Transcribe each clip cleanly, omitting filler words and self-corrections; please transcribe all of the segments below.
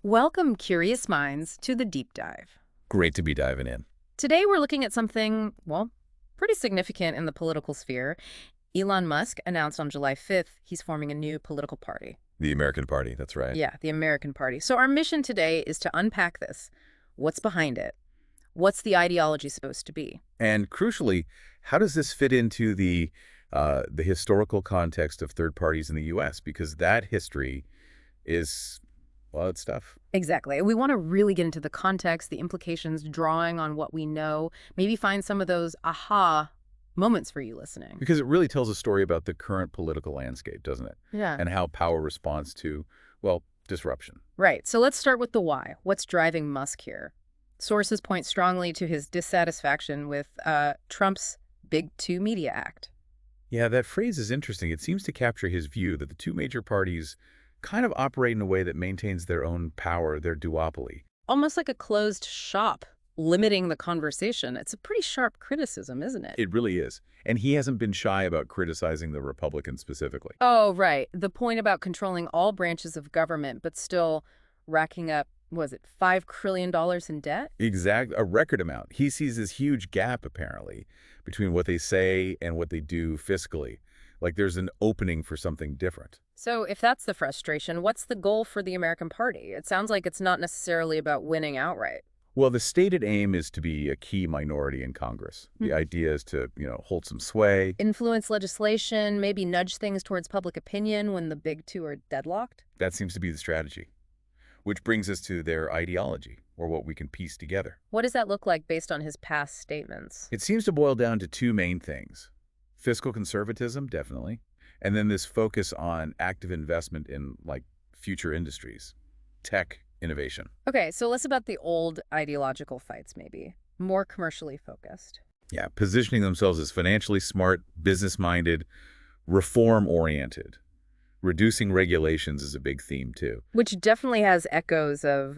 Welcome, curious minds, to the deep dive. Great to be diving in. Today we're looking at something, well, pretty significant in the political sphere. Elon Musk announced on July 5th he's forming a new political party. The American Party, that's right. Yeah, the American Party. So our mission today is to unpack this. What's behind it? What's the ideology supposed to be? And crucially, how does this fit into the historical context of third parties in the U.S.? Because that history is, well, it's tough. Exactly. We want to really get into the context, the implications, drawing on what we know, maybe find some of those aha moments for you listening. Because it really tells a story about the current political landscape, doesn't it? Yeah. And how power responds to, well, disruption. Right. So let's start with the why. What's driving Musk here? Sources point strongly to his dissatisfaction with Trump's Big Two Media Act. Yeah, that phrase is interesting. It seems to capture his view that the two major parties kind of operate in a way that maintains their own power, their duopoly. Almost like a closed shop, limiting the conversation. It's a pretty sharp criticism, isn't it? It really is. And he hasn't been shy about criticizing the Republicans specifically. Oh, right. The point about controlling all branches of government, but still racking up, was it $5 trillion in debt? Exact, a record amount. He sees this huge gap, apparently, between what they say and what they do fiscally. Like there's an opening for something different. So if that's the frustration, what's the goal for the American Party? It sounds like it's not necessarily about winning outright. Well, the stated aim is to be a key minority in Congress. The idea is to, hold some sway. Influence legislation, maybe nudge things towards public opinion when the big two are deadlocked? That seems to be the strategy. Which brings us to their ideology, or what we can piece together. What does that look like based on his past statements? It seems to boil down to two main things. Fiscal conservatism, definitely. And then this focus on active investment in, future industries. Tech, innovation. Okay, so less about the old ideological fights, maybe. More commercially focused. Yeah, positioning themselves as financially smart, business-minded, reform-oriented. Reducing regulations is a big theme, too. Which definitely has echoes of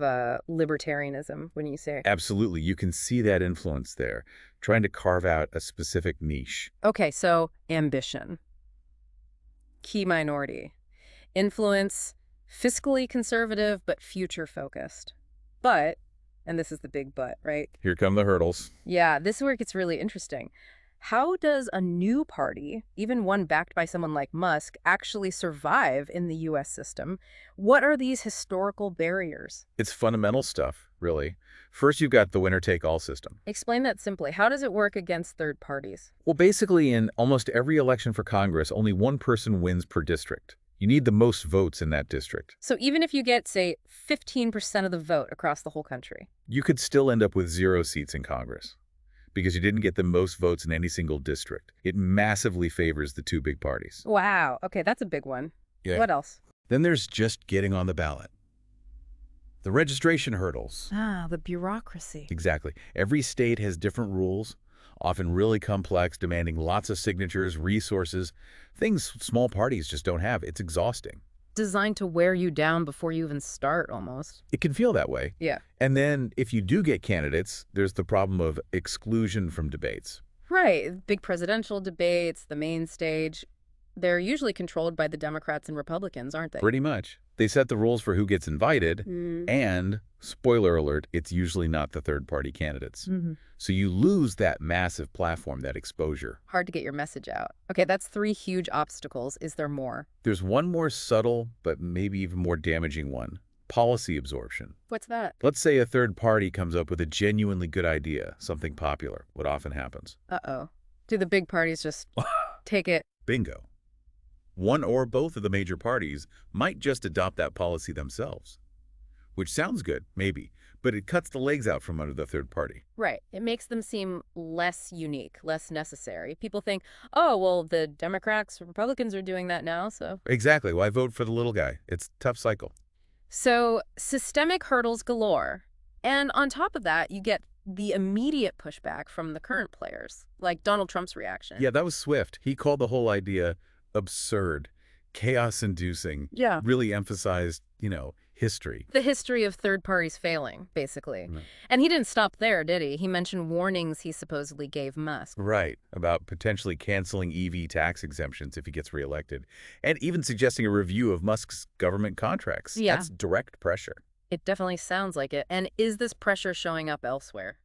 libertarianism, when you say. Absolutely. You can see that influence there, trying to carve out a specific niche. Okay, so ambition. Key minority. Influence, fiscally conservative, but future-focused. But, and this is the big but, right? Here come the hurdles. Yeah, this is where it gets really interesting. How does a new party, even one backed by someone like Musk, actually survive in the U.S. system? What are these historical barriers? It's fundamental stuff, really. First, you've got the winner-take-all system. Explain that simply. How does it work against third parties? Well, basically, in almost every election for Congress, only one person wins per district. You need the most votes in that district. So even if you get, say, 15% of the vote across the whole country? You could still end up with 0 seats in Congress because you didn't get the most votes in any single district. It massively favors the two big parties. Wow. Okay, that's a big one. Yeah. What else? Then there's just getting on the ballot. The registration hurdles. Ah, the bureaucracy. Exactly. Every state has different rules, often really complex, demanding lots of signatures, resources, things small parties just don't have. It's exhausting. Designed to wear you down before you even start, almost. It can feel that way. Yeah. And then if you do get candidates, there's the problem of exclusion from debates. Right. Big presidential debates, the main stage. They're usually controlled by the Democrats and Republicans, aren't they? Pretty much. They set the rules for who gets invited, and, spoiler alert, it's usually not the third-party candidates. So you lose that massive platform, that exposure. Hard to get your message out. Okay, that's 3 huge obstacles. Is there more? There's one more subtle, but maybe even more damaging one. Policy absorption. What's that? Let's say a third party comes up with a genuinely good idea, something popular, what often happens. Uh-oh. Do the big parties just take it? Bingo. One or both of the major parties might just adopt that policy themselves. Which sounds good, maybe, but it cuts the legs out from under the third party. Right. It makes them seem less unique, less necessary. People think, oh, well, the Democrats, Republicans are doing that now, so. Exactly. Why vote for the little guy? It's a tough cycle. So systemic hurdles galore. And on top of that, you get the immediate pushback from the current players, like Donald Trump's reaction. Yeah, that was swift. He called the whole idea absurd, chaos-inducing. Yeah. Really emphasized, history. The history of third parties failing, basically. Right. And he didn't stop there, did he? He mentioned warnings he supposedly gave Musk. Right, about potentially canceling EV tax exemptions if he gets reelected, and even suggesting a review of Musk's government contracts. Yeah. That's direct pressure. It definitely sounds like it. And is this pressure showing up elsewhere?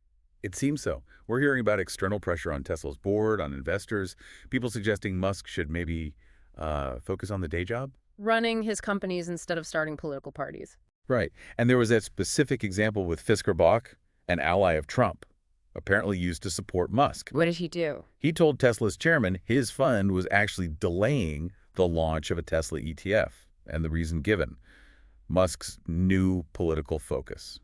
It seems so. We're hearing about external pressure on Tesla's board, on investors, people suggesting Musk should maybe focus on the day job. Running his companies instead of starting political parties. Right. And there was that specific example with Fisker Bach, an ally of Trump, apparently used to support Musk. What did he do? He told Tesla's chairman his fund was actually delaying the launch of a Tesla ETF, and the reason given, Musk's new political focus.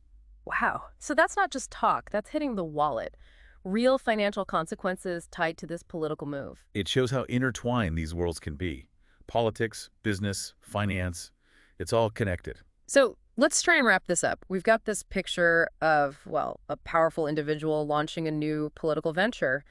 Wow. So that's not just talk, that's hitting the wallet. Real financial consequences tied to this political move. It shows how intertwined these worlds can be. Politics, business, finance, it's all connected. So let's try and wrap this up. We've got this picture of, well, a powerful individual launching a new political venture.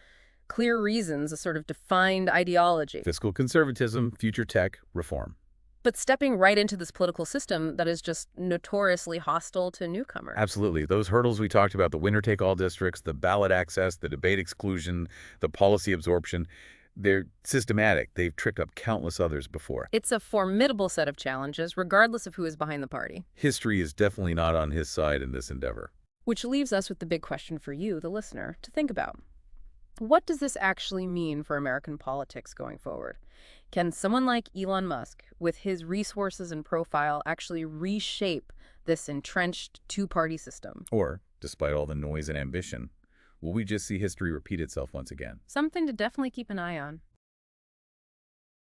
Clear reasons, a sort of defined ideology. Fiscal conservatism, future tech, reform. But stepping right into this political system that is just notoriously hostile to newcomers. Absolutely. Those hurdles we talked about, the winner-take-all districts, the ballot access, the debate exclusion, the policy absorption, they're systematic. They've tripped up countless others before. It's a formidable set of challenges, regardless of who is behind the party. History is definitely not on his side in this endeavor. Which leaves us with the big question for you, the listener, to think about. What does this actually mean for American politics going forward? Can someone like Elon Musk, with his resources and profile, actually reshape this entrenched two-party system? Or, despite all the noise and ambition, will we just see history repeat itself once again? Something to definitely keep an eye on.